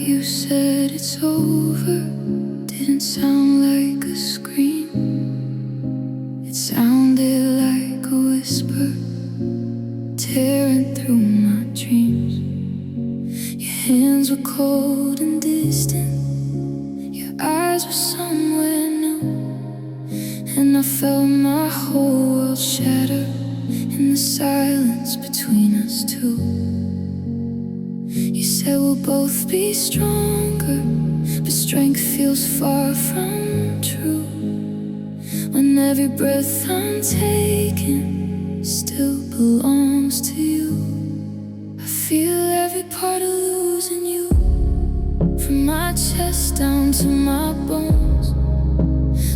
you said it's over didn't sound like a scream. It sounded like a whisper tearing through my dreams. Your hands were cold and distant, your eyes were somewhere new, and I felt my whole world shatter in the silence between us two. You said we'll both be stronger, but strength feels far from true, when every breath I'm taking still belongs to you. I feel every part of losing you, from my chest down to my bones,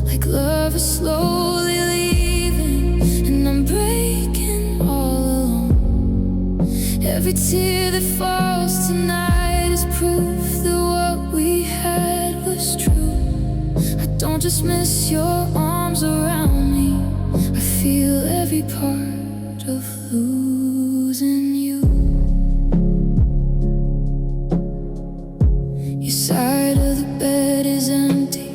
like love is slowly leaving and I'm breaking all alone. Every tear that falls tonight is proof that what we had was true. I don't just miss your arms around me, I feel every part of losing you. Your side of the bed is empty,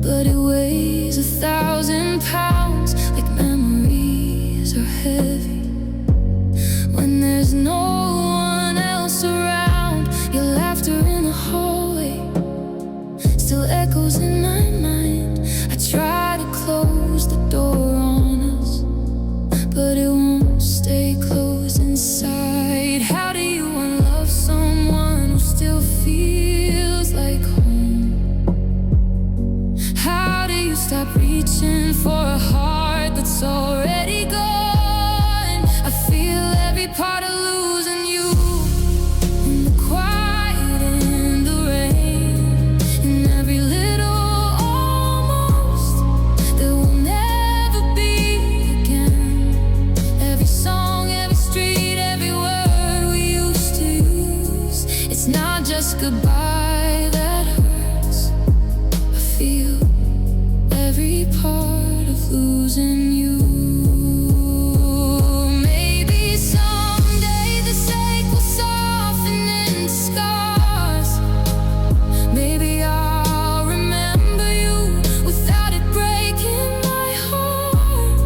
but it weighs 1,000 pounds, like memories are heavy. When there's no one else around, your laughter in the hallway still echoes in my mind. I try to close the door on us, but it won't stay closed inside. How do you unlove someone who still feels like home? How do you stop reaching for a heart that's already gone? I feel every part of losing you, in the quiet, in the rain, in every little almost that will never be again. Every song, every street, every word we used to use. It's not just goodbye that hurts, I feel every part of losing you. Maybe someday this ache will soften into scars. Maybe I'll remember you without it breaking my heart.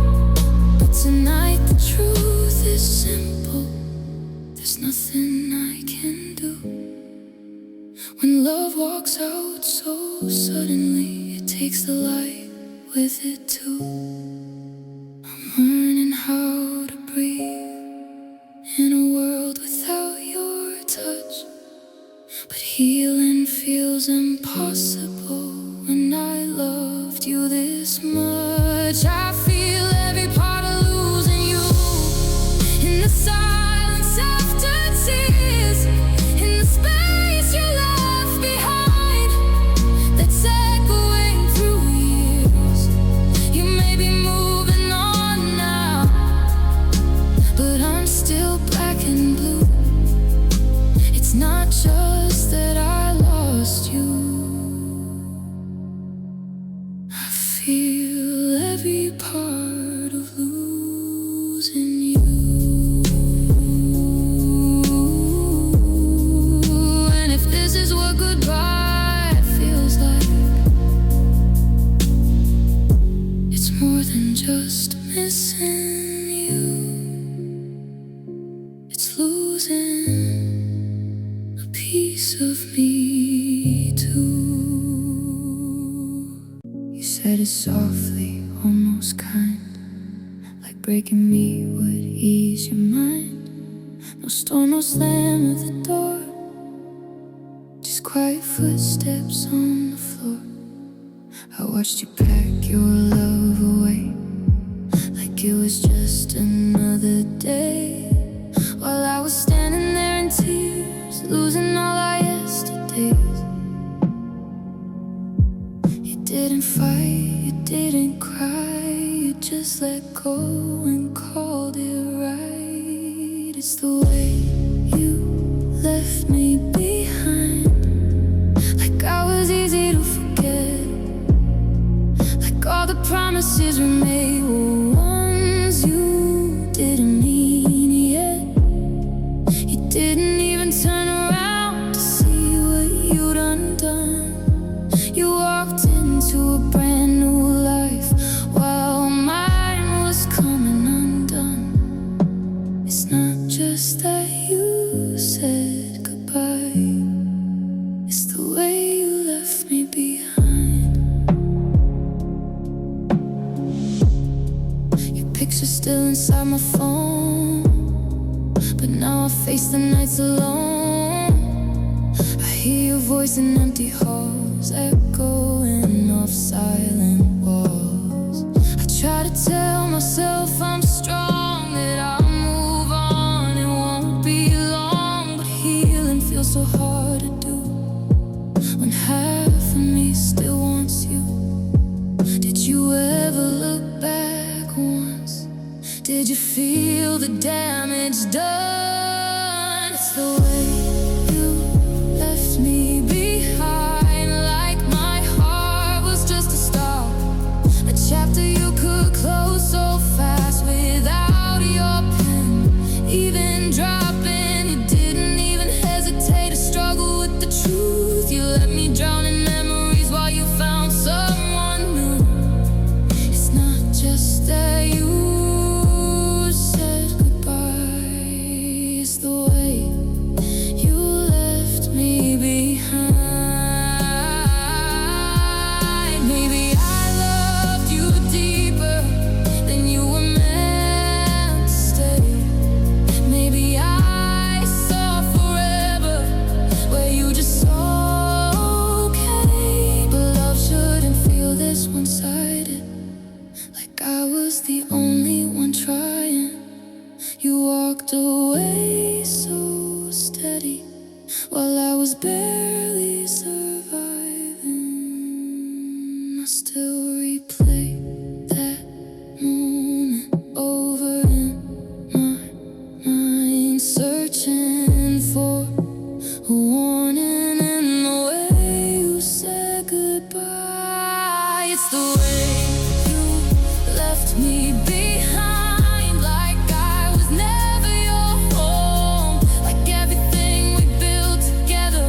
But tonight the truth is simple, there's nothing I can do. When love walks out so suddenly, it takes the light with it too. I'm learning how to breathe in a world without your touch, but healing feels impossible when I loved you this much. I feel every part of losing you, in the silence after tears, in the space you left behind, that's echoing through years. You may be moving on now, but I'm still black and blue. It's not just that I lost you, I feel every part of losing you. And if this is what goodbye feels like, it's more than just missing you, it's losing a piece of me too. You said it softly, almost kind, like breaking me would ease your mind. No storm, no slam at the door, just quiet footsteps on the floor. I watched you pack your love away, like it was just another day, while I was standing there in tears, losing all our yesterdays. You didn't fight, you didn't cry, you just let go and called it right. It's the way you left me behind, like I was easy to forget, like all the promises we made were ones you didn't mean yet. You didn't even turn around to see still inside my phone, but now I face the nights alone. I hear your voice in empty halls, echoing off silent walls. I try to tell myself I'm strong, that I'll move on, it won't be long. But healing feels so hard to do when half of me still wants you. Did you ever look back once? Did you feel the damage done? It's the way you left me behind, like my heart was just a stop, a chapter you could close so fast without your pen even dropping. You didn't even hesitate to struggle with the truth. You let me drown in memories while you found someone new. It's not just that you said goodbye, it's the way you left me behind. Maybe I loved you deeper than you were meant to stay. Maybe I saw forever where you just saw okay. But love shouldn't feel this one-sided, like I was the only one trying. You walked away so steady while I was barely surviving. I still replay that moment over in my mind, searching for a warning in the way you said goodbye. It's the way you left me behind, like I was never your home, like everything we built together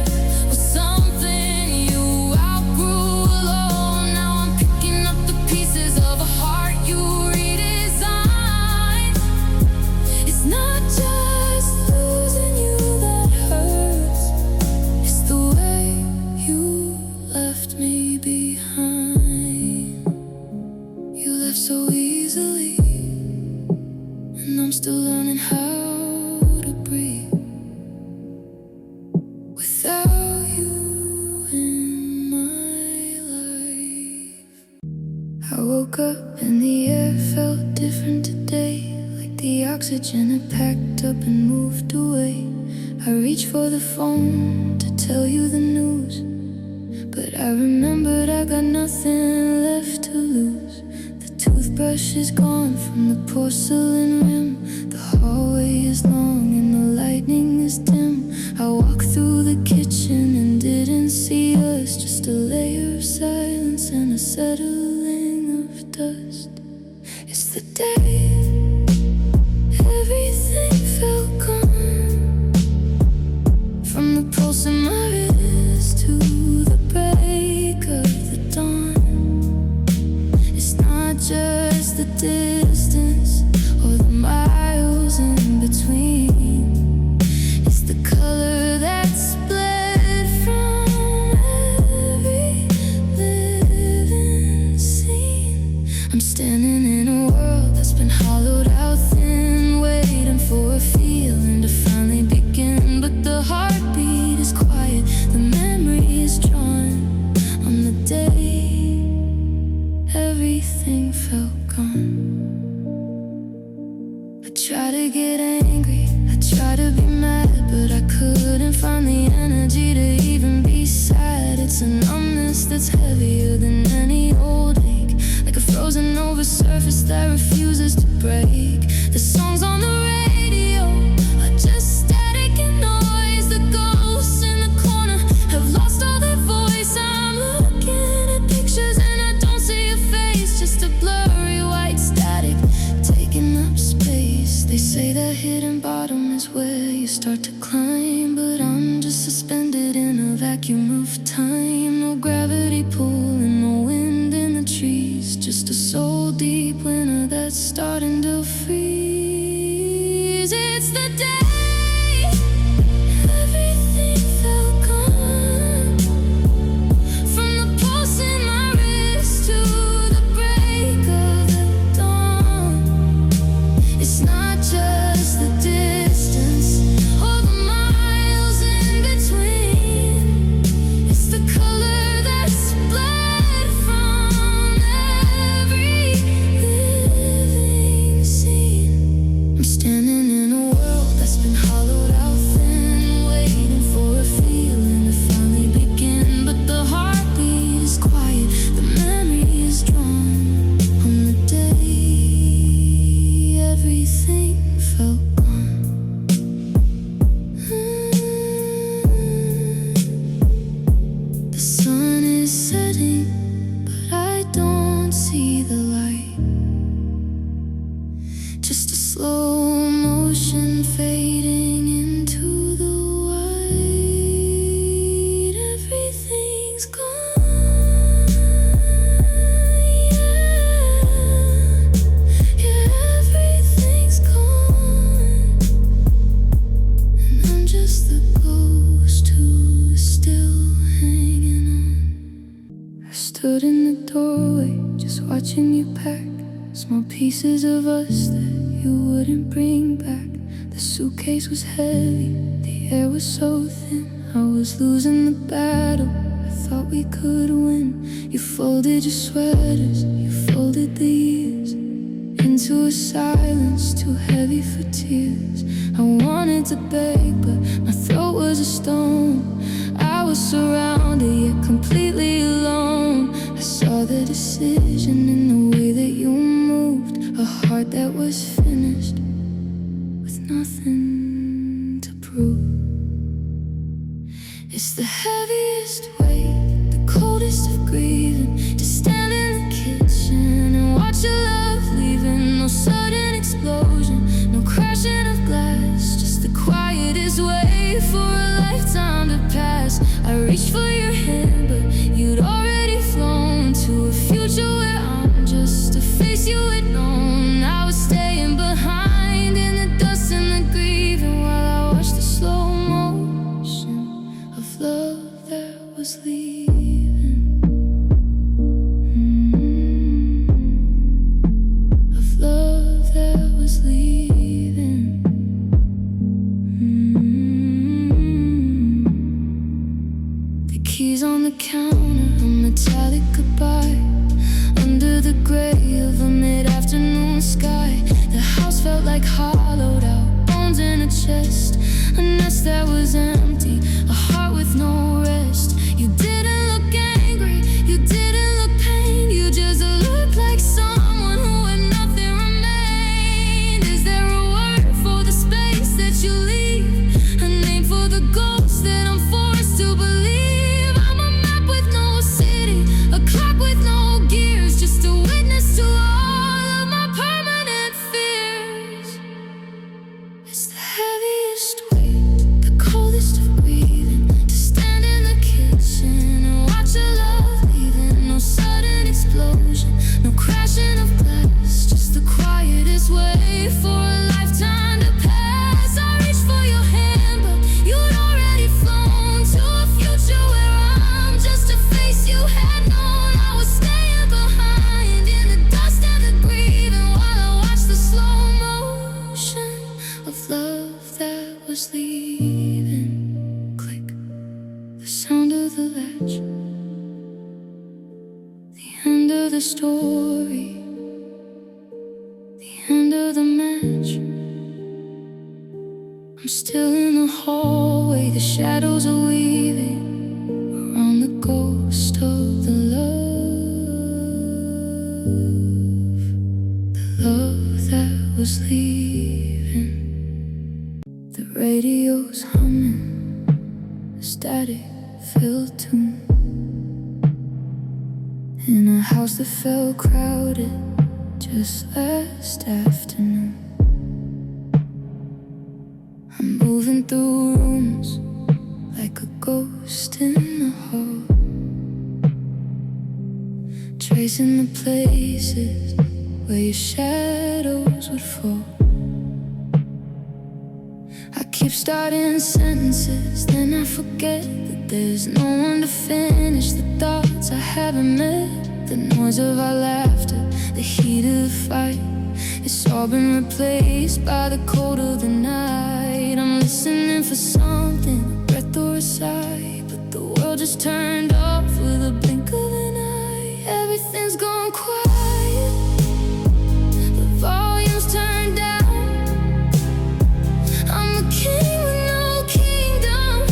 was something you outgrew alone. Now I'm picking up the pieces of a heart you redesigned. It's not just losing you that hurts, it's the way you left me behind. You left so easily, and I'm still learning how to breathe without you in my life. I woke up and the air felt different today, like the oxygen had packed up and moved away. I reached for the phone to tell you the news, but I remembered I got nothing left to lose. The toothbrush is gone from the porcelain rim, the hallway is long and the lightning is dim. I walked through the kitchen and didn't see us, just a layer of silence and a settling of dust. It's the day everything felt gone, from the pulse in my wrist to the break of the dawn. It's not just the distance or the miles in between, it's the color that's bled from every living scene. I'm standing in a world that's been hollowed out thin, waiting for a feeling to finally begin. But the heartbeat is quiet, the memory is drawn on the day everything felt gone. I try to get angry, I try to be mad, but I couldn't find the energy to even be sad. It's a numbness that's heavier than any old ache, like a frozen over surface that refuses to break. The songs on the radio are just static and noise. The ghosts in the corner have lost all their voice. I'm looking at pictures and I don't see a face, just a blurry white static taking up space. They say that hidden bottom is where you start to climb, but I'm just suspended in a vacuum of time. No gravity pulling, no wind in the trees, just a soul deep winter that's starting to freeze. It's the day everything felt gone, from the pulse in my wrist to the break of the dawn. stood in the doorway, just watching you pack small pieces of us that you wouldn't bring back. The suitcase was heavy, the air was so thin. I was losing the battle, I thought we could win. You folded your sweaters, you folded the years into a silence too heavy for tears. I wanted to beg, but my throat was a stone. I was surrounded, yet completely alone. I saw the decision in the way that you moved. A heart that was finished, with nothing to prove. It's the heaviest weight, the coldest of grieving. Just stand in the kitchen and watch your love leaving. No sudden explosion, no crashing of glass, just the quietest way for a lifetime to pass. I reached for your hand, but you'd already flown to a future where I'm just a face you had known. I was staying behind in the dust and the grieving, while I watched the slow motion of love that was leaving. Of love that was leaving. The keys on the counter, a metallic goodbye under the gray of a mid-afternoon sky. The house felt like hollowed out bones in a chest, a nest that was empty, a heart with no rest. You didn't look angry, you didn't look pained, you just looked like someone who had nothing remained. Is there a word for the space that you leave? A name for the ghost that I'm forced to believe? I'm a map with no city, a clock with no gears, just a witness to all of my permanent fears. It's the heaviest weight, the coldest of grieving. To stand in the kitchen and watch your love leaving. No sudden explosion, no crashing of glass, just the quietest way for a lifetime to pass. I reached for your hand, but you'd already flown to a future where I'm just a face you had known. I was staying behind in the dust and the grieving, while I watched the slow motion of love that was leaving. Click, the sound of the latch, the end of the story, the end of the match. I'm still in the hallway, the shadows are weaving around the ghost of the love that was leaving. The radio's humming, a static-filled tune, in a house that felt crowded just last afternoon. I'm moving through rooms like a ghost in the hall, tracing the places where your shadows would fall. I keep starting sentences, then I forget that there's no one to finish the thoughts I haven't met. The noise of our laughter, the heat of the fight, it's all been replaced by the cold of the night. I'm listening for something, a breath or a sigh, but the world just turned off with a blink of an eye. Everything's gone quiet, the volume's turned down. I'm a king with no kingdom,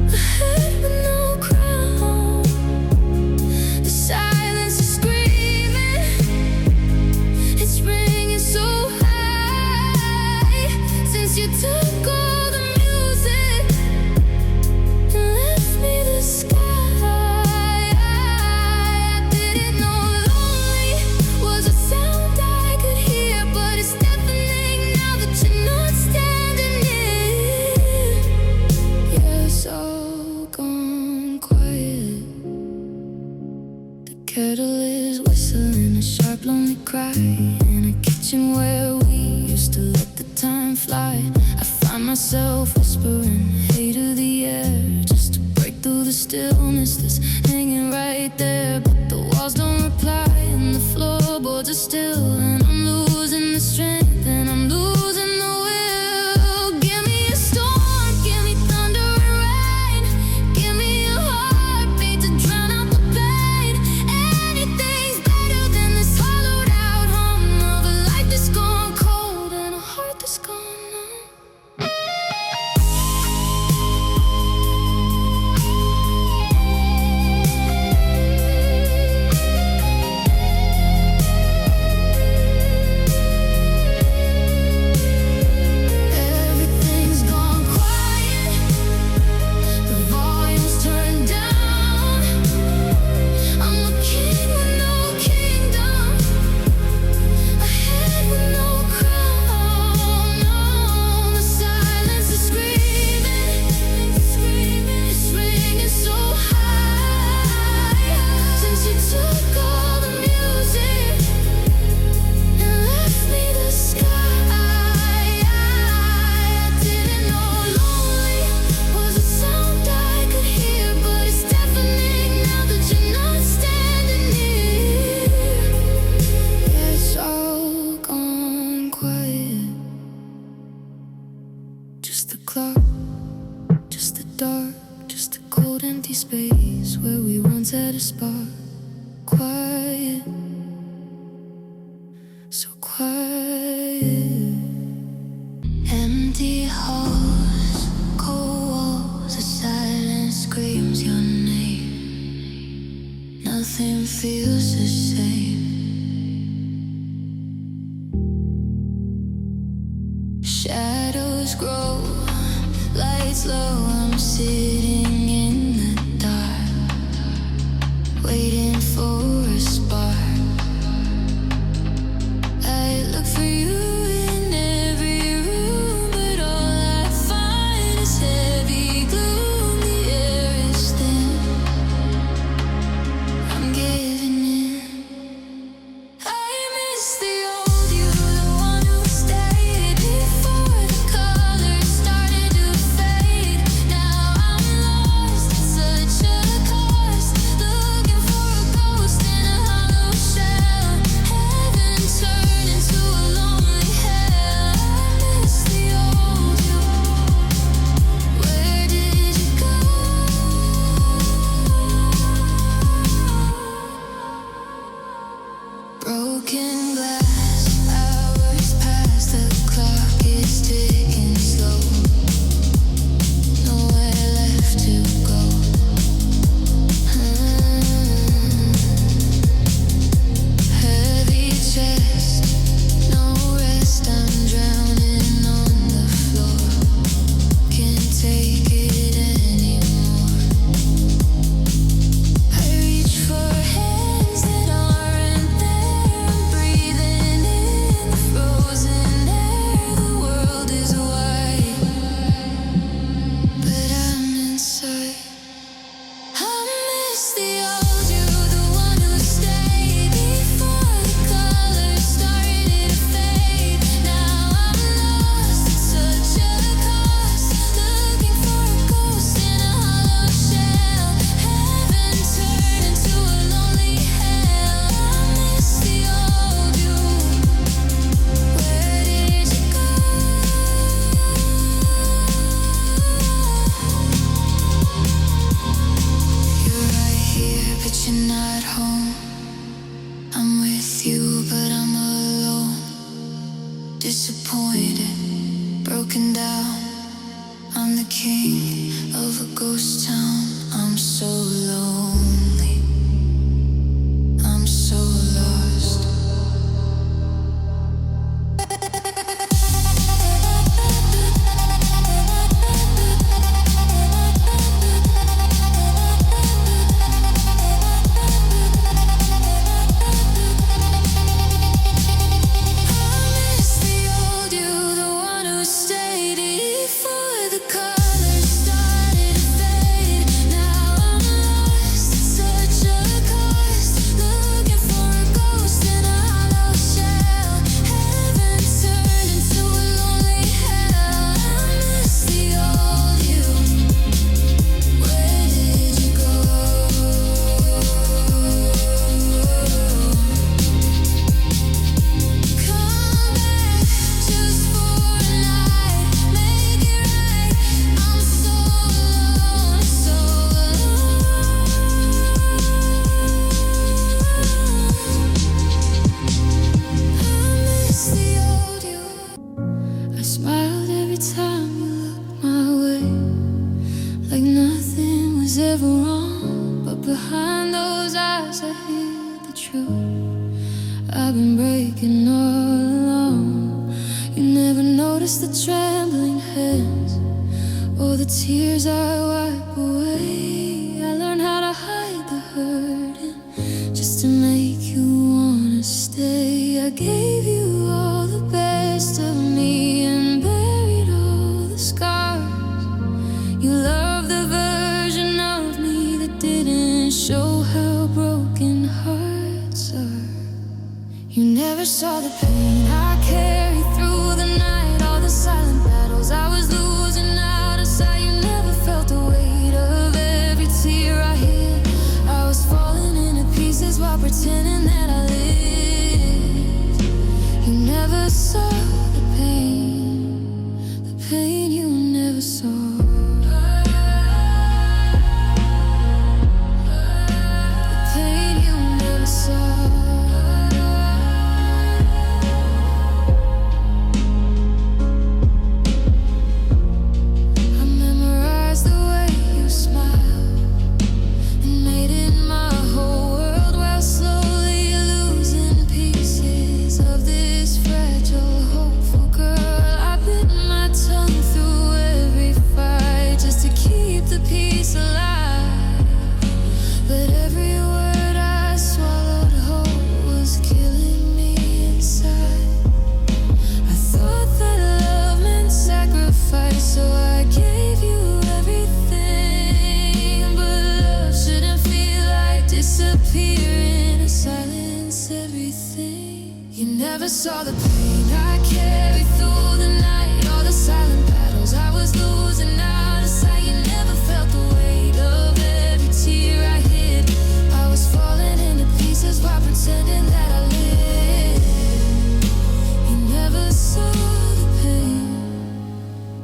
a head with no crown. The silence is screaming, it's ringing so high. Since you took all the music and left me the sky, I didn't know lonely was a sound I could hear, but it's deafening now that you're not standing near. Yeah, it's all gone quiet. The kettle is whistling a sharp lonely cry in a kitchen where we used to let the time fly. I find myself whispering hate to the air, just to break through the stillness that's hanging right there. just a cold empty space where we once had a spark. Quiet, so quiet. Empty halls, cold walls, a silence screams your name. Nothing feels the same. Shadows grow, lights low, I'm sitting in the dark, waiting for a spark. I look for you in every room, but all I find is heavy gloom. The air is thin, I'm giving in. I miss the old you, the one who stayed before the colors started to fade. Now I'm lost at such a cost, looking for a ghost in a hollow shell. Heaven turned into a lonely hell. I miss the old you. Where did you go? Broken glass, hours pass, the clock is ticking slow. Nowhere left to go. Heavy chest, no rest, I'm drowning on the floor. Can't take it anymore. I reach for hands that aren't there. I'm breathing in the frozen air. The world is white, but I'm inside. I miss the old you, the one who stayed before the colors started to fade. Now I'm lost at such a cost, looking for a ghost in a hollow shell. Heaven turned into a lonely hell. I miss the old you. Where did you go? You're right here, but you're not home. I'm with you, but I'm alone. Disappointed, broken down. I'm the king of a ghost town. I'm so lonely. I'm so lost. I miss the old you, the one who stayed before the colors started to fade. Now I'm lost at such a cost, looking for a ghost in a hollow shell. Heaven turned into a lonely hell. I miss the old you. Where did you go? Come back just for a night, make it right. I'm so alone, so alone. I miss the old you. I smiled every time you looked my way, like nothing was ever wrong. But behind those eyes I hear the truth. I've been breaking all along. You never noticed the trembling hands or the tears I wipe away. I learned how to hide the hurting just to make you wanna stay. I gave you all the best of me and buried all the scars. You love the version of me that didn't show how broken hearts are. You never saw the pain I carried through the night, all the silent battles I was losing out of sight. You never felt the weight of every tear I hid. I was falling into pieces while pretending that I lived. You never saw the pain you never saw. never saw the pain I carried through the night, all the silent battles I was losing out of sight. You never felt the weight of every tear I hid. I was falling into pieces while pretending that I lived. You never saw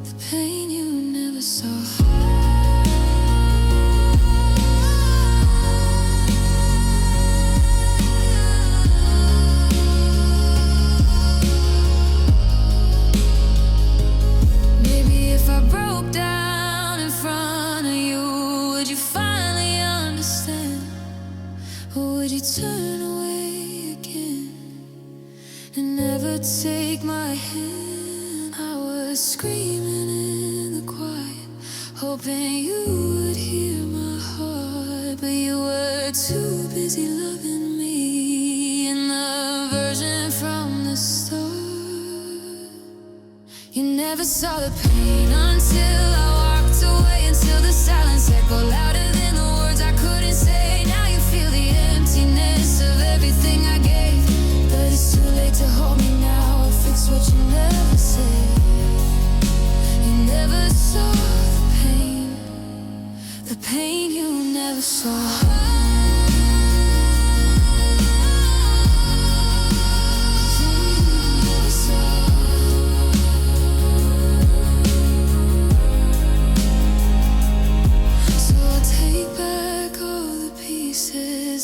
the pain you never saw. Turn away again and never take my hand. I was screaming in the quiet, hoping you would hear my heart, but you were too busy loving me in the version from the start. You never saw the pain until I walked away, until the silence echoed louder than the words I couldn't say. Now you feel the emptiness of everything I gave, but it's too late to hold me now or fix what you never said. You never saw the pain you never saw.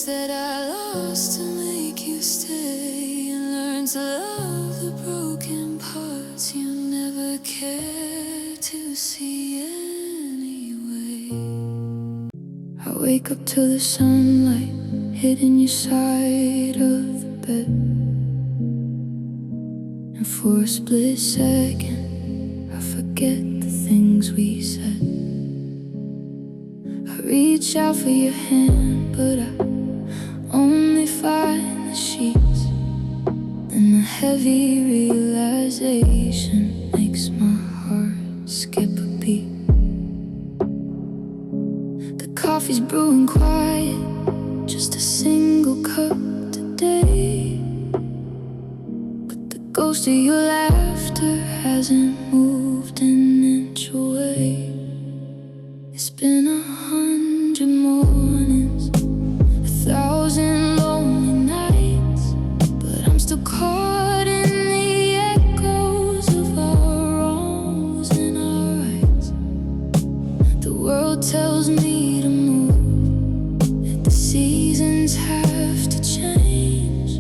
That I lost to make you stay, and learn to love the broken parts you never cared to see anyway. I wake up to the sunlight hitting your side of the bed, and for a split second I forget the things we said. I reach out for your hand, but I only find the sheets, and the heavy realization makes my heart skip a beat. The coffee's brewing quiet, just a single cup today, but the ghost of your laughter hasn't moved an inch away. It's been 100 mornings, 1,000 lonely nights, but I'm still caught in the echoes of our wrongs and our rights. The world tells me to move, that the seasons have to change,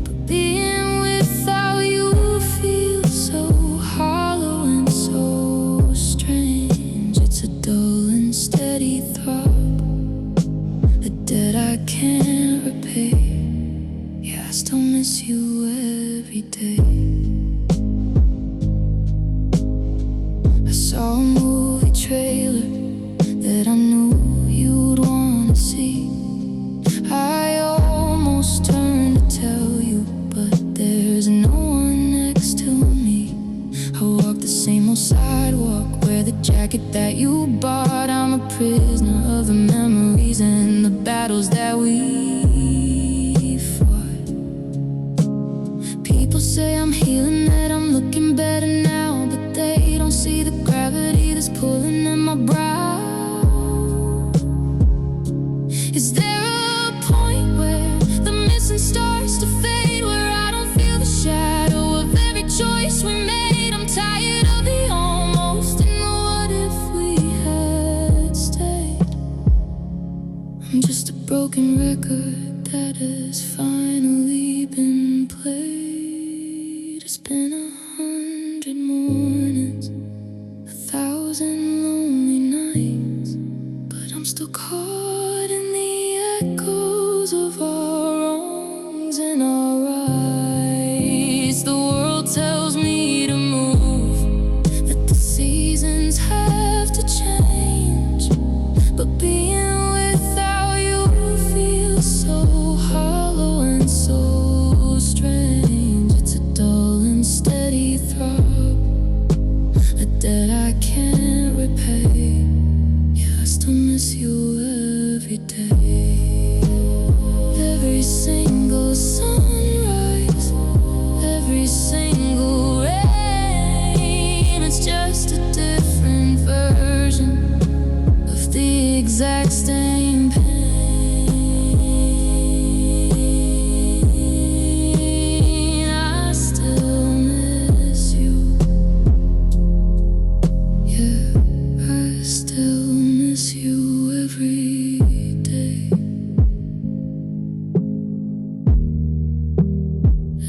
but being without you feels so hollow and so strange. It's a dull and steady throb, a debt I can't repay. Yeah, I still miss you every day. I saw a movie trailer that I knew you'd wanna see. I almost turned to tell you, but there's no one next to me. I walk the same old sidewalk, wear the jacket that you bought. I'm a prisoner of the memories and the battles that we fought. People say I'm healing, that I'm looking better now, but they don't see the gravity that's pulling in my brow. Is there a point where the missing starts to fade, where I don't feel the shadow of every choice we made? I'm tired of the almost and the what if we had stayed. I'm just a broken record that has finally been played. It's been 100 mornings, 1,000 lonely nights, but I'm still caught in the echoes of our wrongs and our rights. The world tells me to move, that the seasons have to change, but being without you feels so hollow and so strange. It's a dull and steady throb, a debt I can't repay. Yeah, I still miss you every day. Every single sunrise, exact same pain. I still miss you. Yeah, I still miss you every day.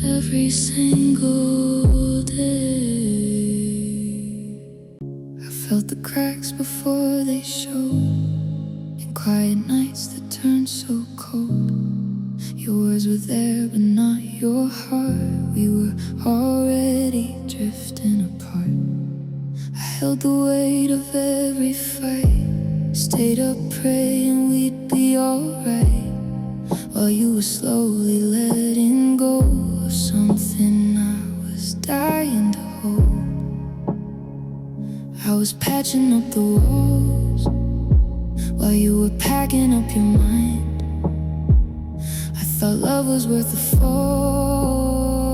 Every single day. I felt the cracks before they showed, and quiet nights that turned so cold. Your words were there, but not your heart. We were already drifting apart. I held the weight of every fight, stayed up praying we'd be alright, while you were slowly letting go of something I was dying to hold. I was patching up the walls while you were packing up your mind. I thought love was worth the fall.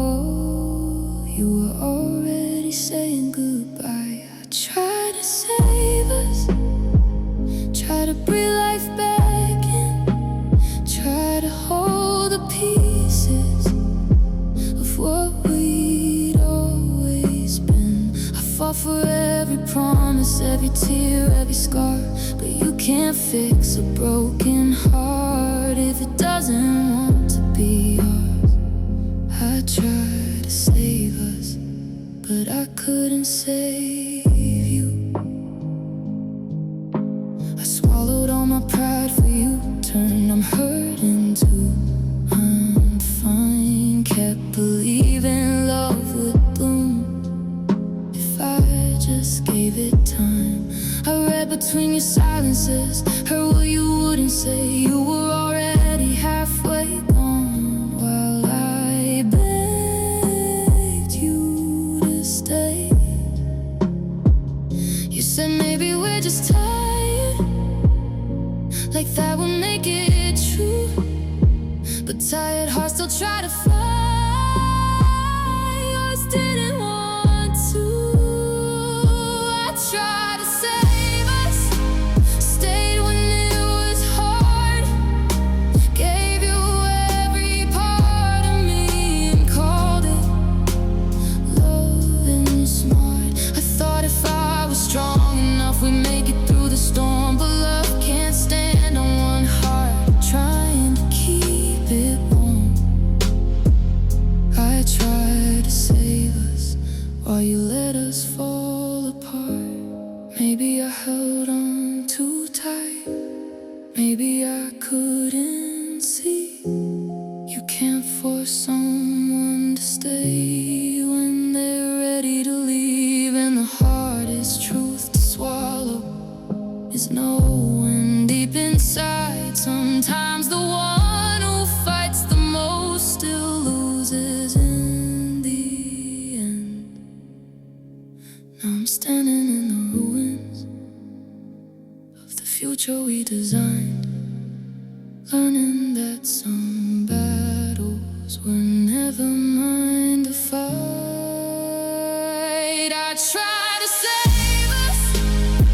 You were already saying goodbye. I tried to save us, try to breathe life back in, try to hold the pieces of what we'd always been. I fought for every promise, every tear, every scar, but you can't fix a broken heart if it doesn't want to be yours. I tried to save us, but I couldn't save you. I swallowed all my pride for you, turned I'm hurting too. I'm fine, kept believing love would bloom if I just gave it time. I read between your silences, heard what you wouldn't say. You were already halfway gone while I begged you to stay. You said maybe we're just tired, like that would make it true. But tired hearts still try to fly. Yours didn't want to. I tried to save us, stayed when it was hard, gave you every part of me and called it loving smart. I thought if I was strong enough we'd make it through the storm, but love can't stand on one heart trying to keep it warm. I tried to save us while you let us fall apart. Maybe I held on too tight, maybe I couldn't see. You can't force someone to stay when they're ready to leave, and the hardest truth to swallow is knowing deep inside sometimes the one who fights the most still loses in the end. Now I'm standing in the ruins of the future we designed, learning that some battles were never mine to fight. I tried to save us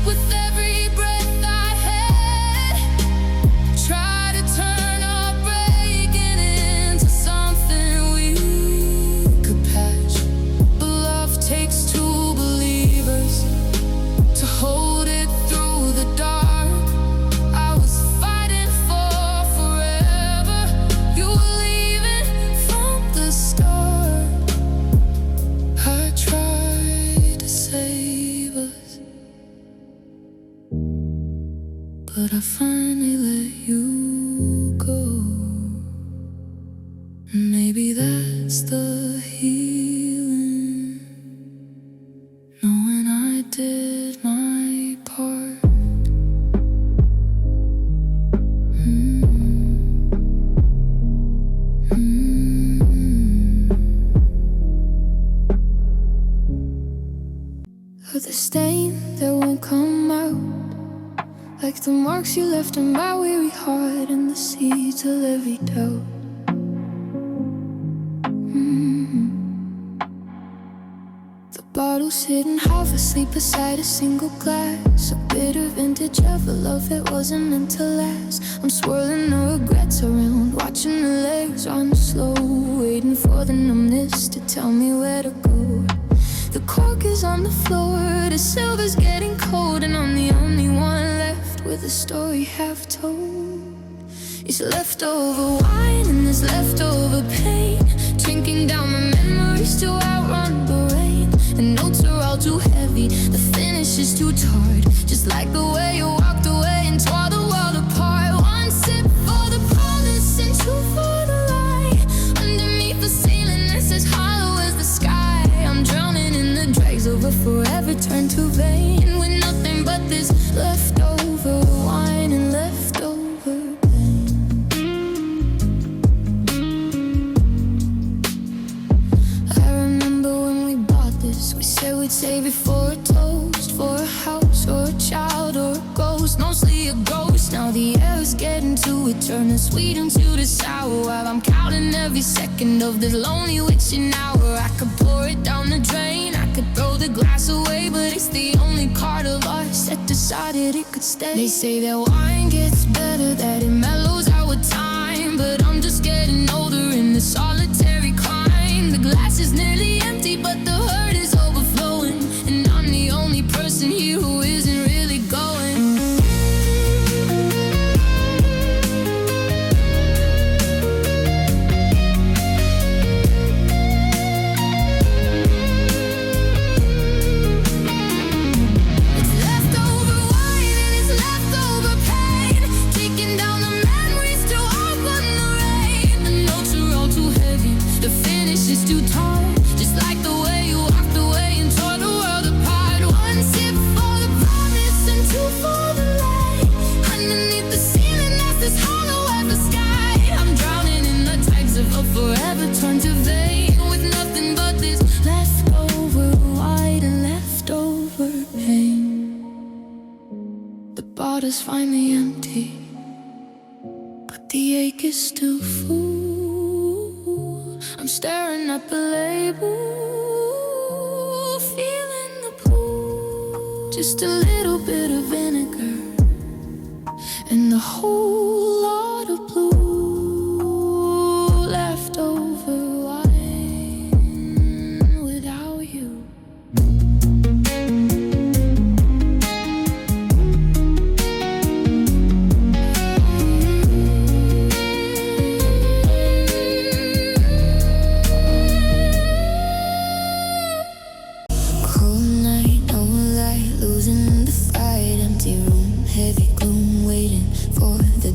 with every breath I had, try to turn our breaking into something we could patch. But love takes two believers to hold it through the dark. I was fighting for forever, you were leaving from the start. I tried to save us, but I finally let you go. Maybe that's the healing, knowing I did my part. Of the stain that won't come out, like the marks you left in my weary heart and the seeds of every doubt. The bottle sitting half asleep beside a single glass, a bitter vintage of a love that wasn't meant to last. I'm swirling the regrets around, watching the legs run slow, waiting for the numbness to tell me where to go. The cork is on the floor, the silver's getting cold, and I'm the only one left with a story half told. It's leftover wine and there's leftover pain, drinking down my memories to outrun the rain. The notes are all too heavy, the finish is too tired, just like the way you walked away and tore the world apart. One sip for the promise and two for the lie, underneath the ceiling that's as hollow as the sky. I'm drowning in the dregs of a forever turned to vain, with nothing but this leftover wine and leftover pain. I remember when we bought this, we said we'd save it for a toast, for a house or a child or a ghost, mostly a ghost. Now the air is getting to it, turn the sweet into the sour, while I'm counting every second of this lonely witching hour. I could pour it down the drain, I could throw the glass away, but it's the only card of ours that decided it could stay. They say that wine gets better, that it mellows out with time, but I'm just getting older in the solitary climb. The glass is nearly empty, but the hurt is overflowing, and I'm the only person here who isn't really going. It's too tired, just like the way you walked away and tore the world apart. One sip for the promise and two for the light, underneath the ceiling that's as hollow as the sky. I'm drowning in the tides of a forever turned to vain, with nothing but this leftover white and leftover pain. The bottle's finally empty, but the ache is still full. I'm staring at the label, feeling the pull. Just a little bit of vinegar and a whole lot of blue, leftover wine without you. Losing the fight, empty room, heavy gloom, waiting for the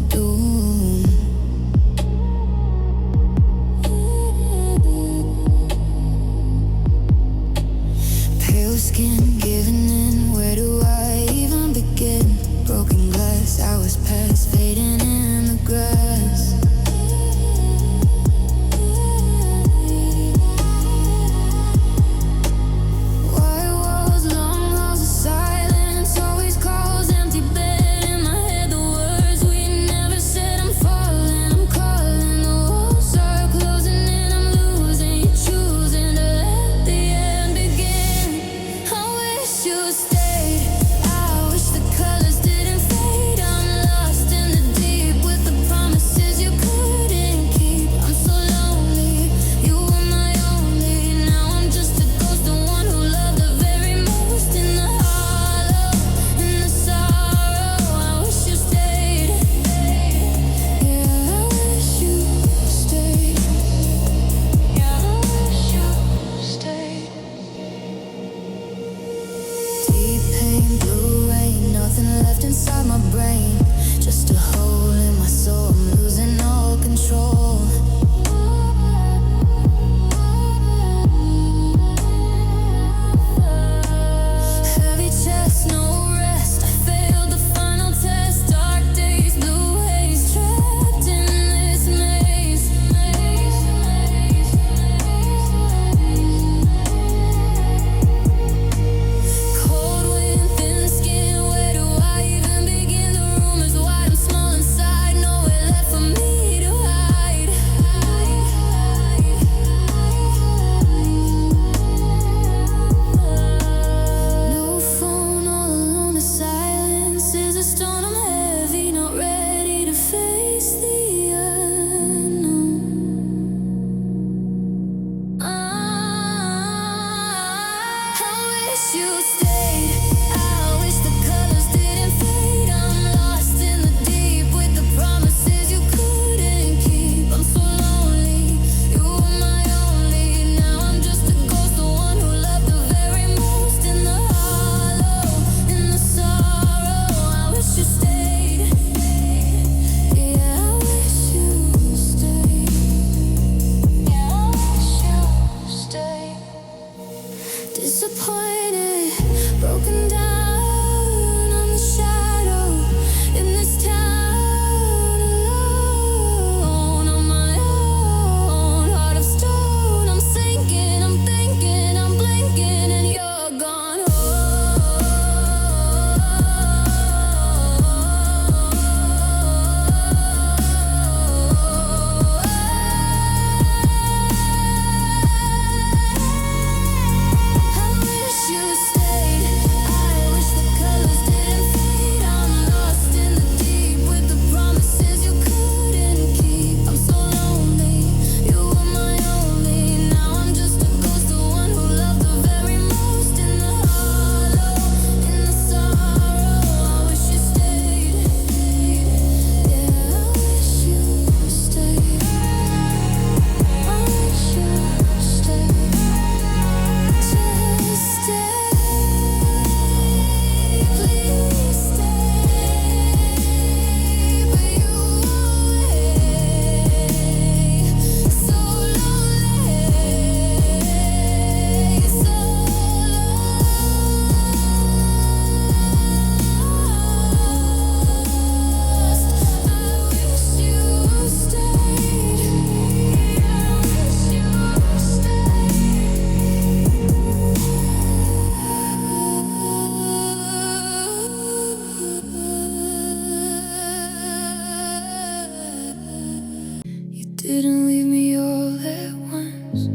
didn't leave me all at once.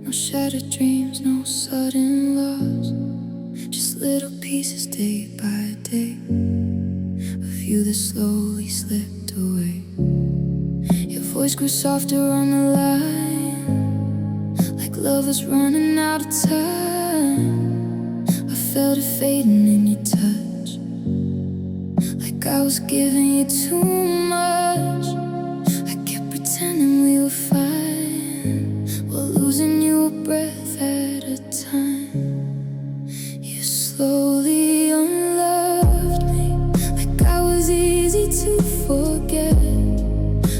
No shattered dreams, no sudden loss. Just little pieces day by day of you that slowly slipped away. Your voice grew softer on the line, like lovers running out of time. I felt it fading in your touch, like I was giving you too much. I kept pretending we were fine, while losing you a breath at a time. You slowly unloved me, like I was easy to forget,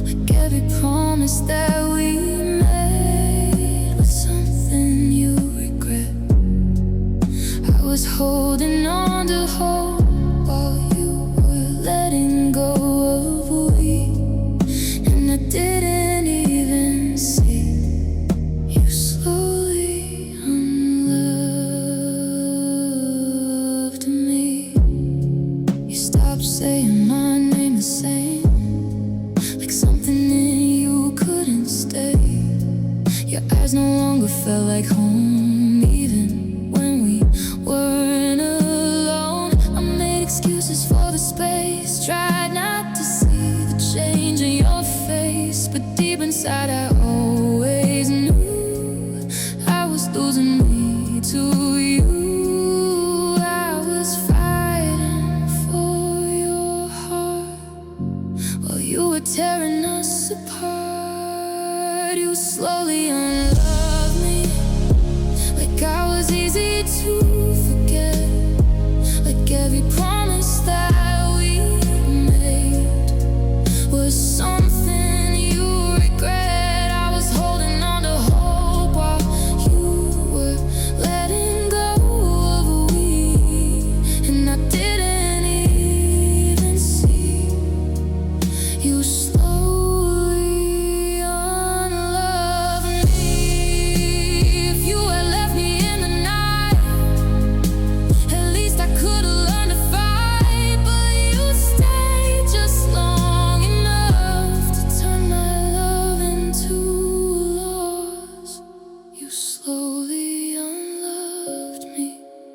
like every promise that we made was something you regret. I was holding on to hope while you were letting go of we, and I didn't even see. You slowly unloved me. You stopped saying my name the same, like something in you couldn't stay. Your eyes no longer felt like home, even when we weren't alone. I made excuses for the space, tried not to see the change in your face, but deep inside I always knew I was losing me to you. I was fighting for your heart while you were tearing us apart. You slowly unloved me, like I was easy to forget, like every promise that we made was something you regret. I was holding on to hope while you were letting go of we, and I didn't even see. You slowly unloved me. If you had left me in the night, at least I could've learned to fight, but you stayed just long enough to turn my love into loss. You slowly unloved me,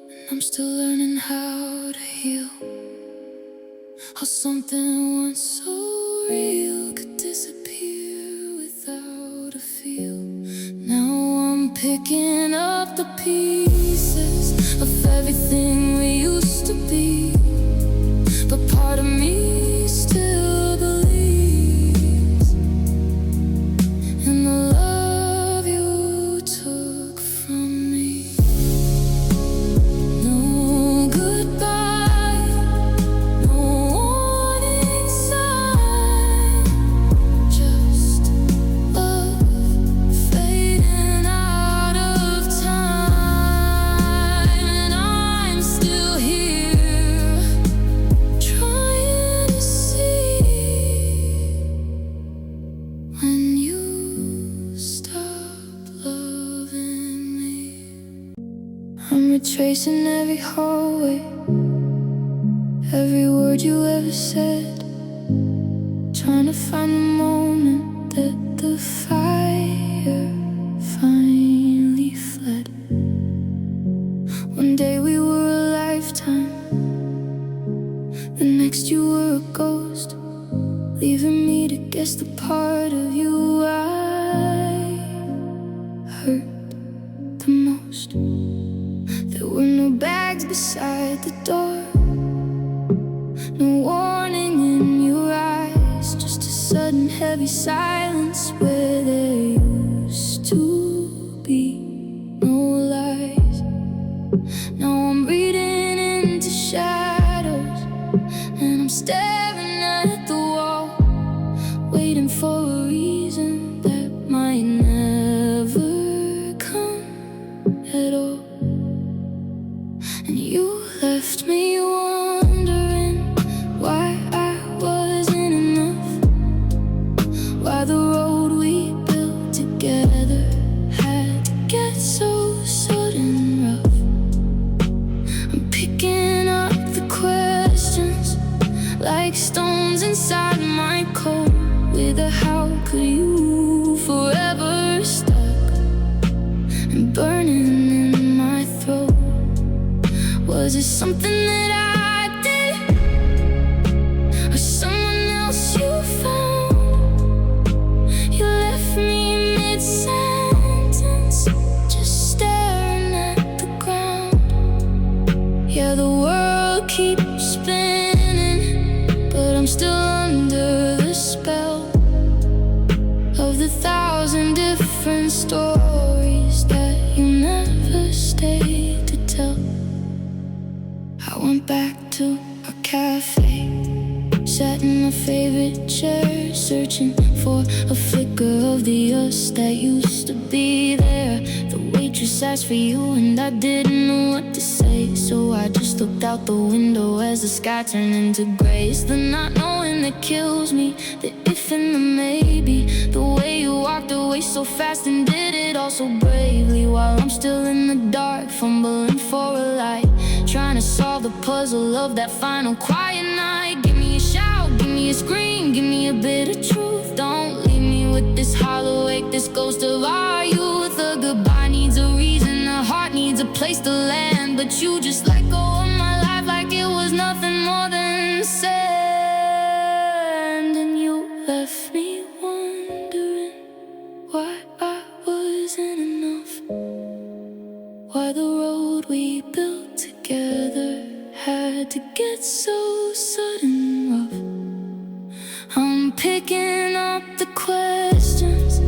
and I'm still learning how to heal. How something once so real could disappear without a feel. Now I'm picking up the pieces of everything we used to be, but part of me still believes in the love you took from me. No goodbye, no warning sign, just love fading out of time. And I'm still here, trying to see when you stop loving me. I'm retracing every hallway, every word you ever said, trying to find the moment that the fire finally fled. One day we were a lifetime, the next you were a ghost, leaving me to guess the part of you I hurt the most. There were no bags beside the door, no warning in your eyes, just a sudden heavy silence where there used to be no lies. Now I'm reading into shadows, and I'm staring at the wall, waiting for a reason that might never come at all. And you left me wondering why I wasn't enough, why the road we Was it something that I did, or someone else you found? You left me mid-sentence, just staring at the ground. Yeah, the world keeps spinning, but I'm still under the spell of the 1,000 different stories that you never stayed to tell. I went back to a cafe, sat in my favorite chair, searching for a flicker of the us that used to be there. The waitress asked for you and I didn't know what to say, so I just looked out the window as the sky turned into gray. It's the not knowing that kills me, the if and the maybe. The way you walked away so fast and did it all so bravely, while I'm still in the dark, fumbling for a light, trying to solve the puzzle of that final quiet night. Give me a shout, give me a scream, give me a bit of truth. Don't leave me with this hollow ache, this ghost of our youth. A goodbye needs a reason, a heart needs a place to land, but you just let go of my life like it was nothing more than sand. And you left me wondering why I wasn't enough, why the road we built together had to get so sudden rough. I'm picking up the questions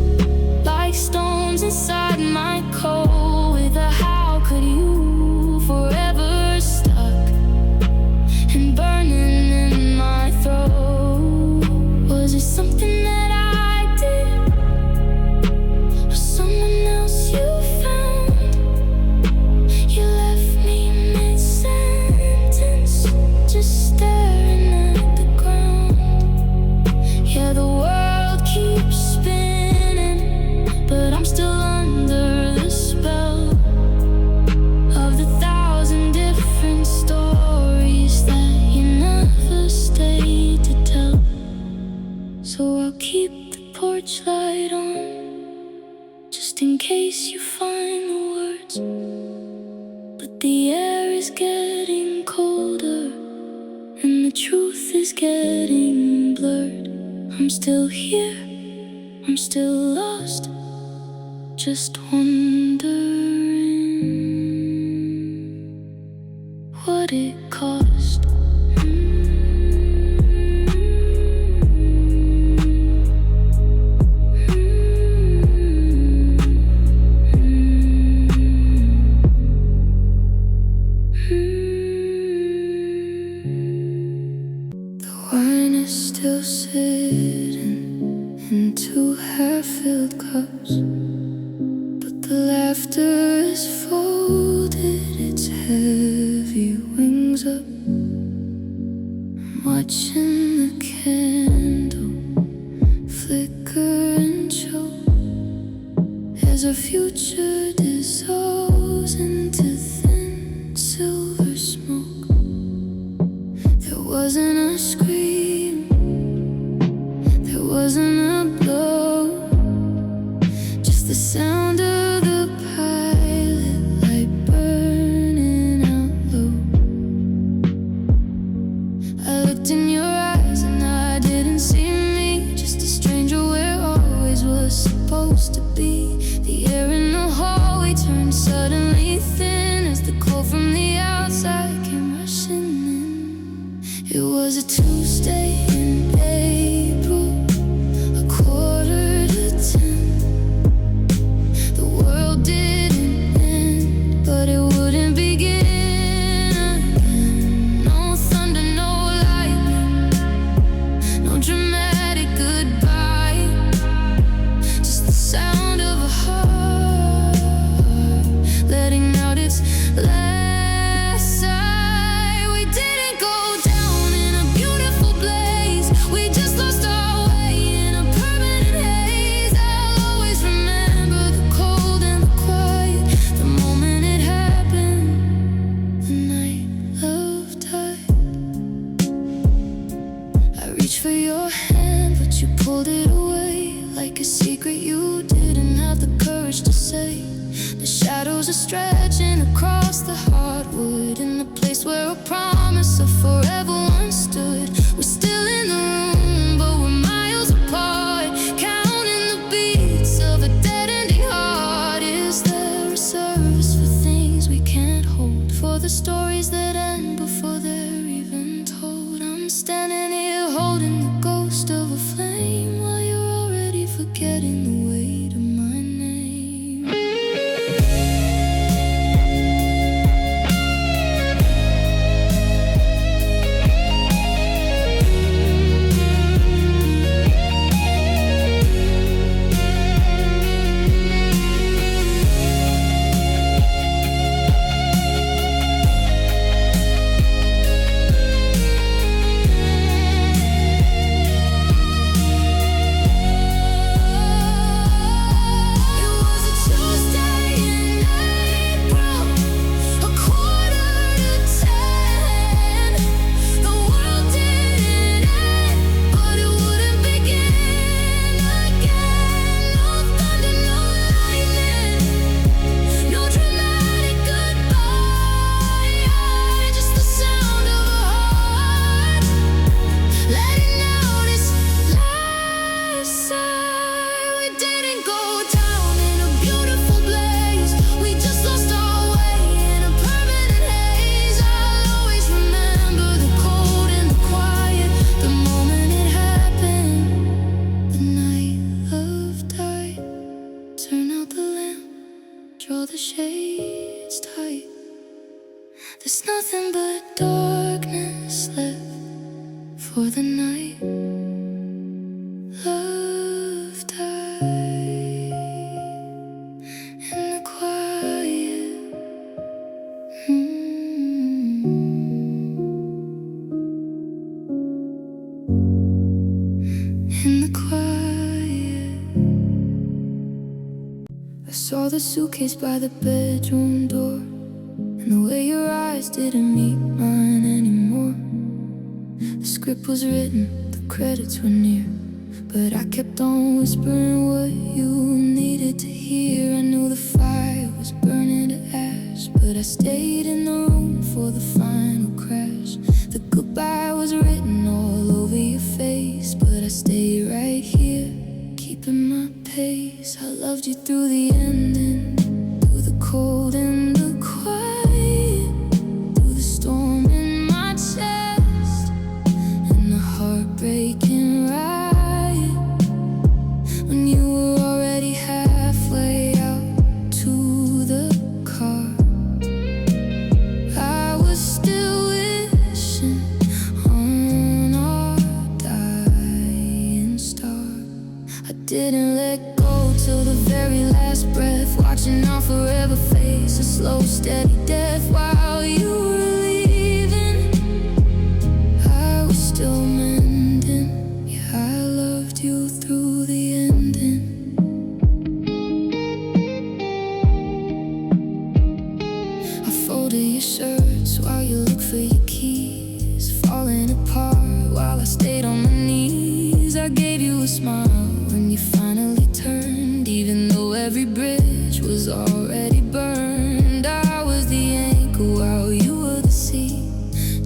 like stones inside my coat, with a how could you, forever stuck and burning in my throat. Was it something that I did, or someone else you found? You left me mid-sentence, just staring at the ground. Yeah, the world keeps spinning, but I'm still under the spell of the 1,000 different stories that you never stayed to tell. So I'll keep the porch light on, just in case you find the words. But the air is getting colder, and the truth is getting blurred. I'm still here, I'm still lost, just wondering what it cost. The wine is still sitting in 2 half-filled cups, but the laughter is folded, its heavy wings up. I'm watching the candle flicker and choke as our future dissolves into thin silver smoke. There wasn't a scream, there wasn't a blow, just the sound of the pilot light burning out low. I looked in your eyes and I didn't see me, just a stranger where always was supposed to be. The air in the hallway turned suddenly thin as the cold from the outside came rushing in. It was a Tuesday in April, a 9:45. The world didn't end, but it wouldn't begin again. No thunder, no lightning, no dramatic goodbye, just the sound of a heart letting out its last sigh. We didn't go down in a beautiful blaze, we just lost our way in a permanent haze. I'll always remember the cold and the quiet, the moment it happened, the night love died. I reached for your hand, but you pulled it away like a secret you didn't have the courage to say. The shadows are stretching across the hardwood in the place close where a promise of forever once stood. We're still in the room, but we're miles apart, counting the beats of a dead-ending heart. Is there a service for things we can't hold, for the stories that end before they're even told? I'm standing here holding the ghost of a flame while you're already forgetting the weight of my name. Draw the shades tight. There's nothing but darkness left for the night. Love died in the quiet. In the quiet. I saw the suitcase by the bedroom door, and the way your eyes didn't meet mine anymore. The script was written, the credits were near, but I kept on whispering what you needed to hear. I knew the fire was burning to ash, but I stayed in the room for the final crash. The goodbye was written all over your face, but I stayed right here, keeping my pace. I loved you through the ending, through the cold and the quiet, through the storm in my chest and the heartbreaking riot. When you were already halfway out to the car, I was still wishing on our dying star. I didn't let go till the very last breath, watching our forever face a slow, steady death. While you were leaving, I was still mending. Yeah, I loved you through the ending. I folded your shirts while you looked for your keys, falling apart while I stayed on my knees. I gave you a smile when you finally turned, even though every bridge was already burned. I was the anchor while you were the sea,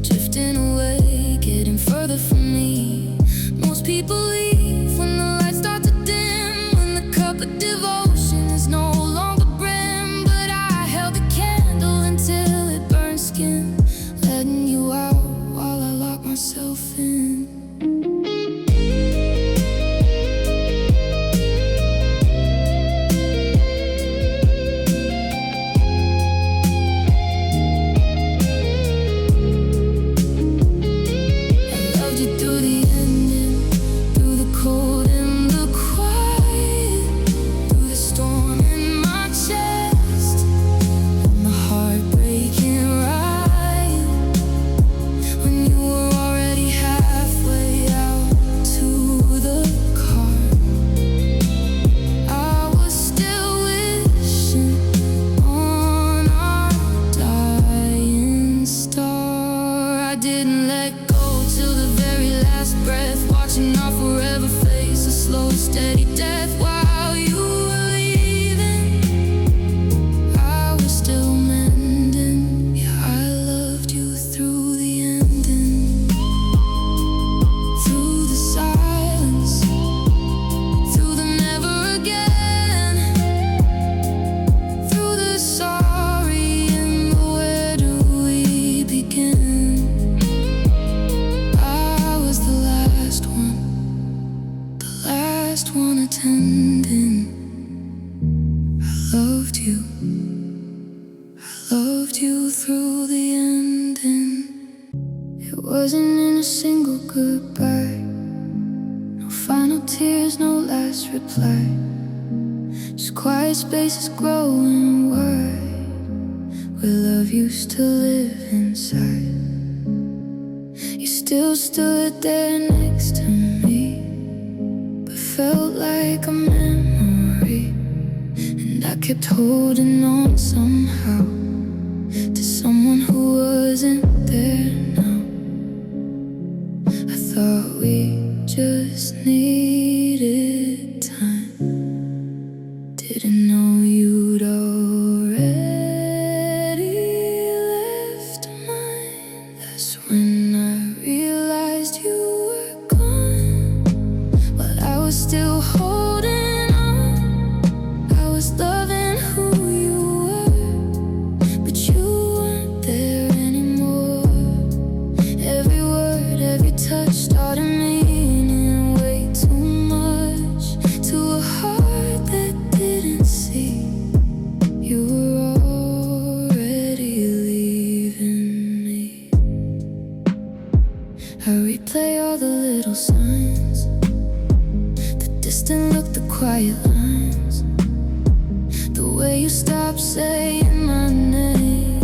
drifting away, getting further from me. Most people leave when the lights start to dim, when the cup of devotion is no longer brim. But I held the candle until it burned skin, letting you out while I locked myself in. Steady death while you were leaving, I was still mending. Yeah, I loved you through last one attending. I loved you through the ending. It wasn't in a single goodbye, no final tears, no last reply. Just quiet spaces growing wide, where love used to live inside. You still stood there next to me, but felt like a memory. And I kept holding on somehow to someone who wasn't there now. I thought we just needed time. Didn't know you'd already left mine. That's when I realized you were gone, but I was still holding on. I was loving who you were, but you weren't there anymore. Every word, every touch started meaning way too much to a heart that didn't see you were already leaving me. I replay all the little signs, the distant look, the quiet lines, the way you stopped saying my name,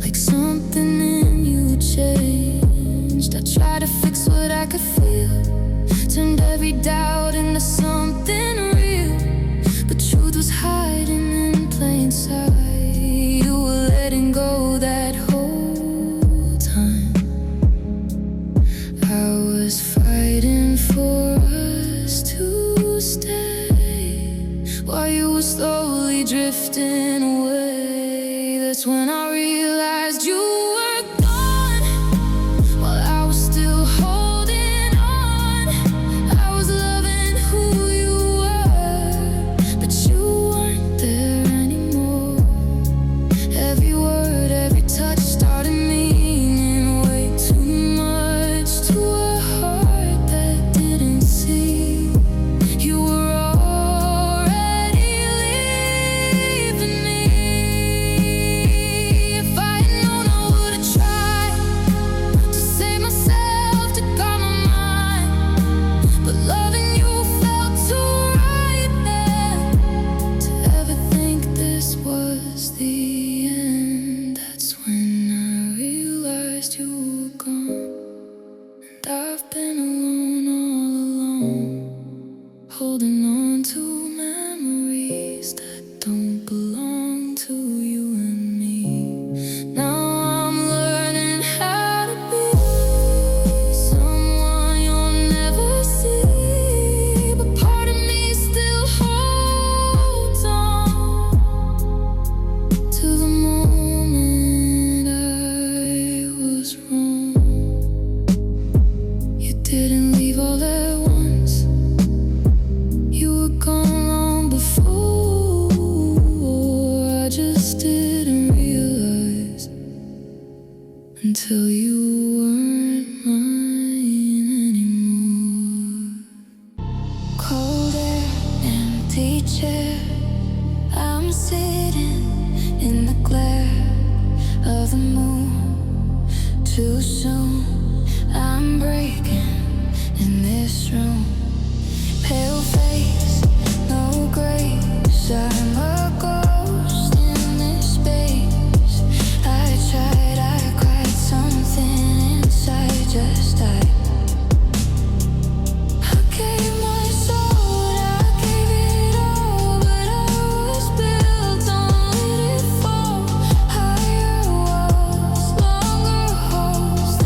like something in you changed. I tried to fix what I could feel, turned every doubt into something real, but truth was hiding in plain sight. You were letting go that whole time. I was fighting for us to stay, while you were slowly drifting away. That's when I realized you were gone, while I was still holding on. I was loving who you were, but you weren't there anymore. Every word, every touch started meaning way too much to a heart that didn't see you were already leaving me. If I had known, I would've tried to save myself, to calm my mind, but loving you felt too right then to ever think this was the end. That's when I realized you were gone, and I've been alone all along, holding on to memories that don't belong to you and me. Now I'm learning how to be someone you'll never see, but part of me still holds on to the moment I was wrong. You didn't leave all at once, you were gone long before. I just didn't realize until you weren't mine anymore. Cold air, empty chair, I'm sitting in the glare of the moon. Too soon, I'm breaking in this room. Pale face, no grace, I'm a ghost in this space. I tried, I cried, something inside just died. I gave my soul, I gave it all, but I was built on let it fall. Higher walls, longer holes, the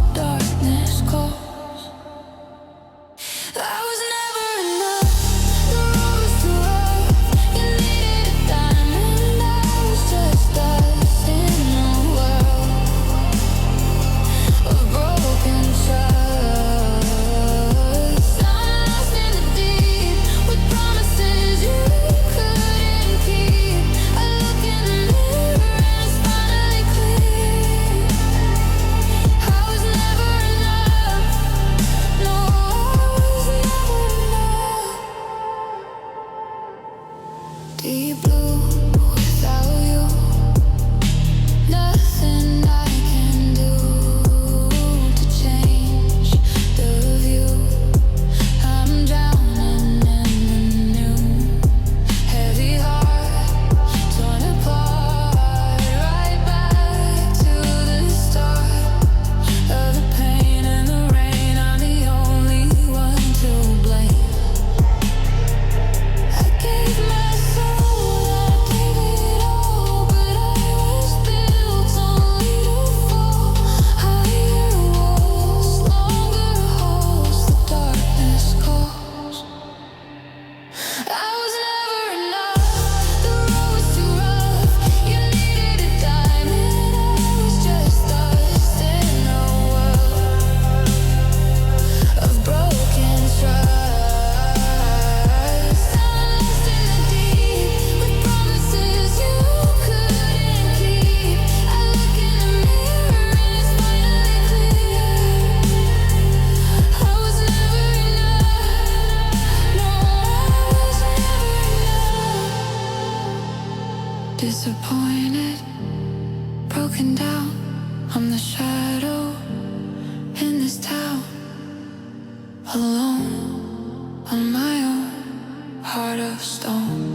on my own, heart of stone.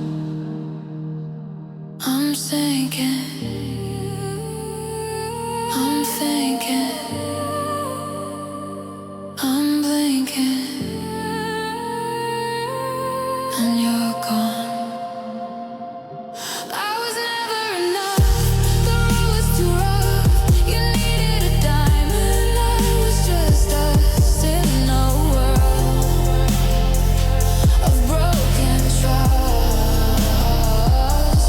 I'm thinking, I'm thinking, I'm blinking, and you're gone. I was never enough, the road was too rough. You needed a diamond, I was just dust in a world of broken trust.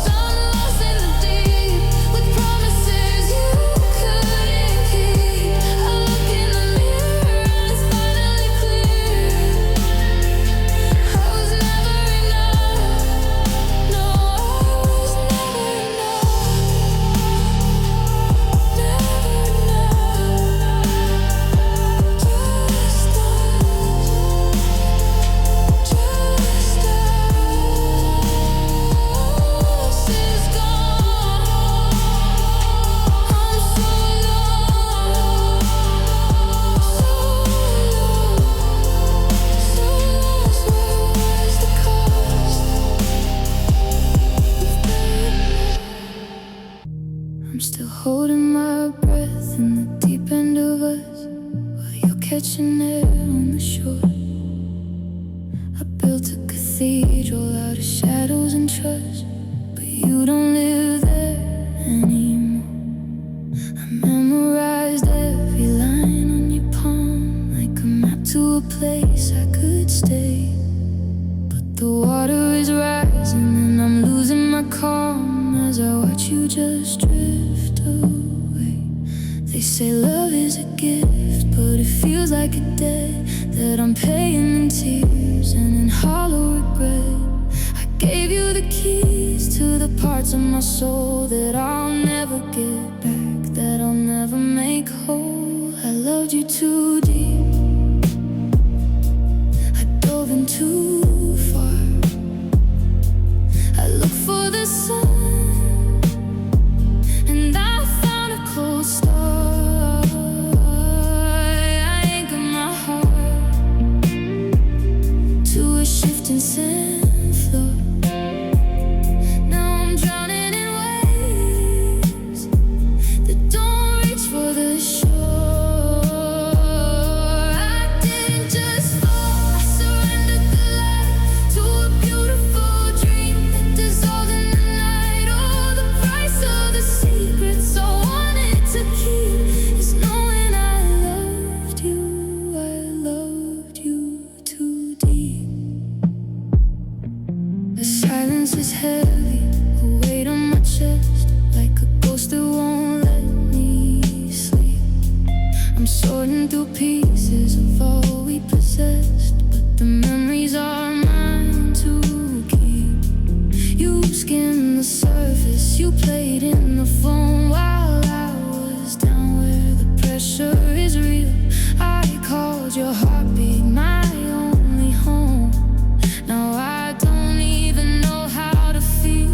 I'm lost in the deep with promises you couldn't keep. I look in the mirror and it's finally clear. I was never enough. No, I was never enough. Never enough. Just us. Just us is gone. I'm so lost. So lost. Where was the cost? I'm still holding my breath in the deep end of us, while you're catching it on the shore. I built a cathedral out of shadows and trust, but you don't live there anymore. I memorized every line on your palm, like a map to a place I could stay. But the water is rising and I'm losing my calm as I watch you just drift away. They say love is a gift, but it feels like a debt that I'm paying in tears and in hollow regret. I gave you the keys to the parts of my soul that I'll never get back, that I'll never make whole. I loved you too deep, I dove in too far. I look for the sun and I found a cold star. I anchor my heart to a shifting sand floor. Now I'm drowning in waves that don't reach for the shore. I didn't just fall, I surrendered the light to a beautiful dream that dissolved in the night. Oh, the price of the secrets I wanted to keep is knowing I loved you too deep. The silence is heavy, a weight on my chest, like a ghost that won't let me sleep. I'm sorting through pieces of all we possessed, but the memories are mine to keep. You skimmed the surface, you played in the phone while I was down where the pressure is real. I called your heartbeat my only home. Now I don't even know how to feel.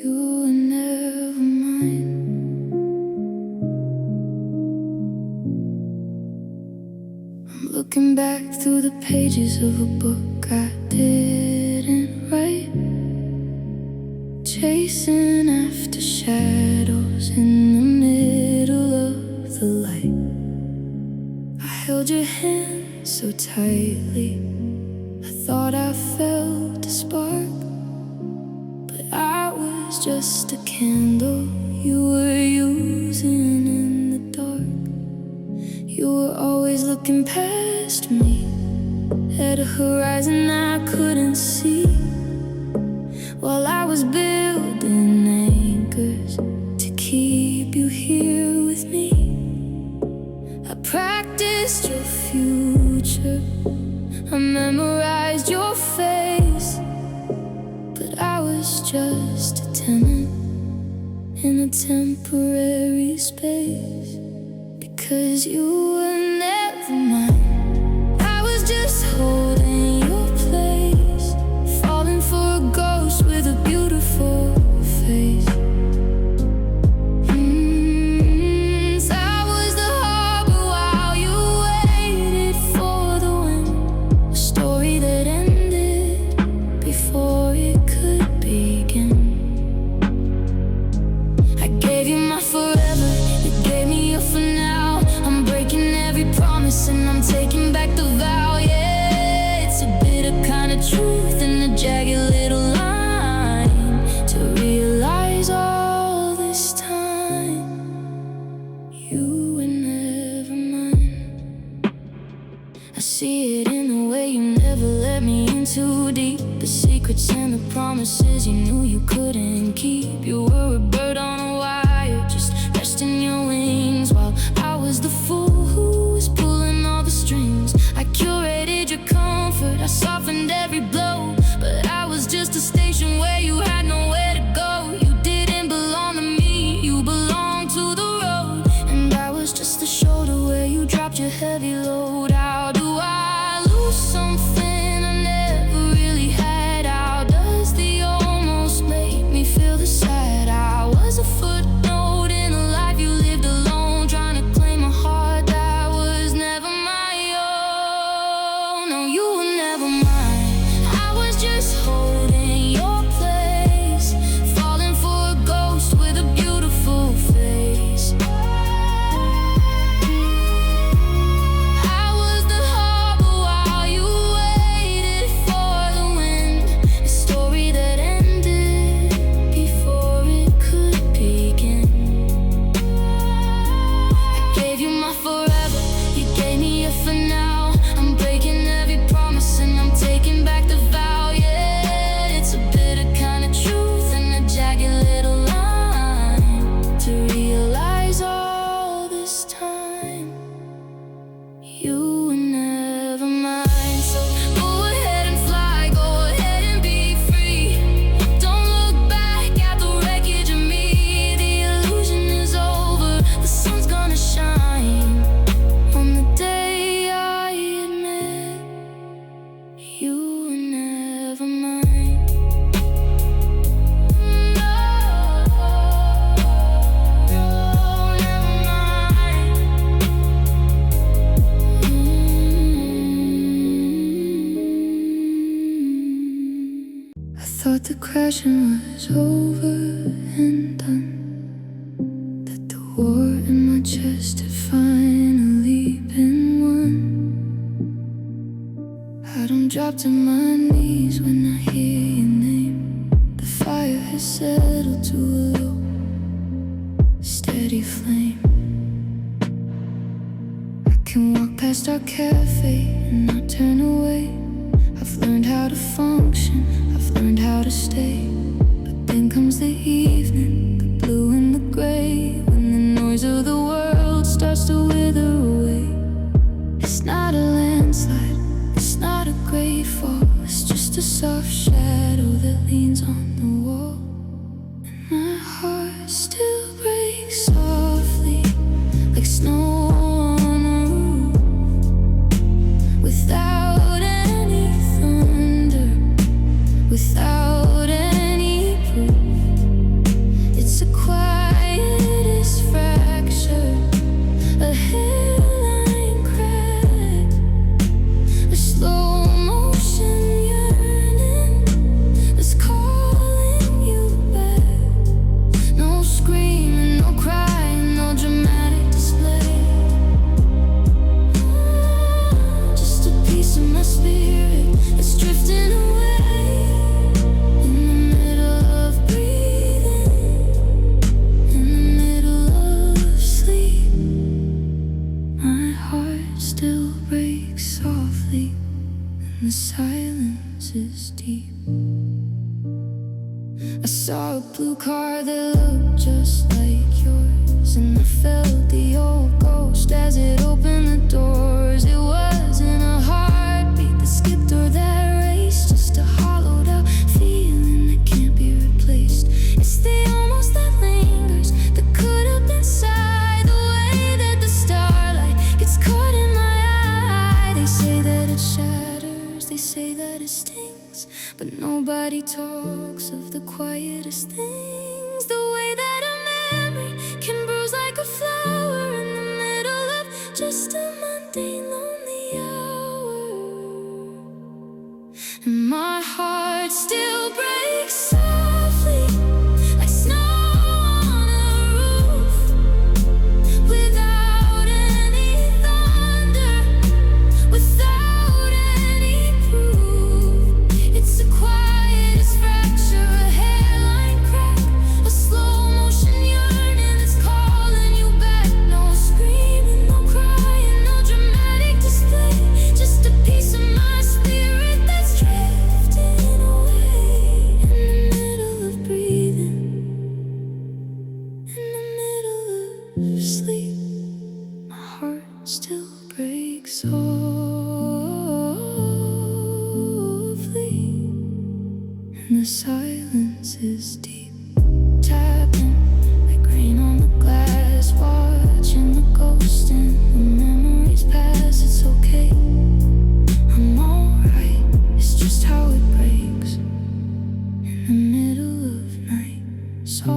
You were never mine. I'm looking back through the pages of a book I didn't write, chasing after shadows in the middle of the light. I held your hand so tightly, I thought I felt a spark, but I was just a candle you were using in the dark. You were always looking past me, at a horizon I couldn't see, while I was building anchors to keep you here with me. I practiced your future, I memorized your face, but I was just a tenant in a temporary space, because you were never mine. I was just holding your place, falling for a ghost with a beautiful face. So I was the harbor while you waited for the wind, a story that ended before it could begin. I gave you my forever, you gave me your for now. I'm breaking every promise and I'm taking back the vow. Yeah, it's a bitter kind of truth and a jagged little line to realize all this time you were never mine. I see it in the way you never let me in too deep, the secrets and the promises you knew you couldn't keep. You were a bird on a wire, just resting your wings, while I was the fool who was pulling all the strings. I curated your comfort, I softened every blow, but I was just a station where you had nowhere to go. You didn't belong to me, you belonged to the road, and I was just the shoulder where you dropped your heavy load. How do I lose something I never really had? How does the almost make me feel the sad? I was a footnote in a life you lived alone, trying to claim a heart that was never my own. No, you were never mine. I was just holding your place, falling for a ghost with a beautiful face. I was the harbor while you waited for the wind, a story that ended before it could begin. I gave you my forever, you gave me a for now. I'm breaking every promise and I'm taking back the vow. Yeah, it's a bitter kind of truth and a jagged little line to realize all this time you were never mine. So go ahead and fly, go ahead and be free. Don't look back at the wreckage of me. The illusion is over, the sun's gonna shine on the day I admit you were never mine. No, never mine. I thought the crashing was over and done, that the war in my chest had finally been won. I don't drop to my knees when I hear your name. The fire has settled to a low, steady flame. I can walk past our cafe and not turn away. I've learned how to function, I've learned how to stay. But then comes the evening, the blue and the gray, when the noise of the world starts to wither away. It's not a landslide, it's not a great fall, it's just a soft shadow that leans on the wall. And my heart still breaks softly, like snow on a roof, without any thunder, without any proof. blue car that looked just like yours, and I felt the old ghost as it opened the doors. It wasn't a heartbeat that skipped or that raced, just a hollowed out feeling that can't be replaced. It's the almost that lingers, that could have been sad, the way that the starlight gets caught in my eye. They say that it shatters, they say that it stings, but nobody talks of the quietest things. The way that a memory can bruise like a flower in the middle of just a mundane, lonely hour. And my heart still breaks softly, like snow on a roof, without any thunder, without any proof. It's the quietest fracture, a hairline crack, a slow motion yearning that's calling you back. No screaming, no crying, no dramatic display, just a piece of my spirit that's drifting away. In the middle of breathing, in the middle of sleep, my heart still breaks softly, and the silence is deep, tapping like rain on the glass, watching the ghost in the memories pass. It's okay, I'm alright, it's just how it breaks in the middle of night. So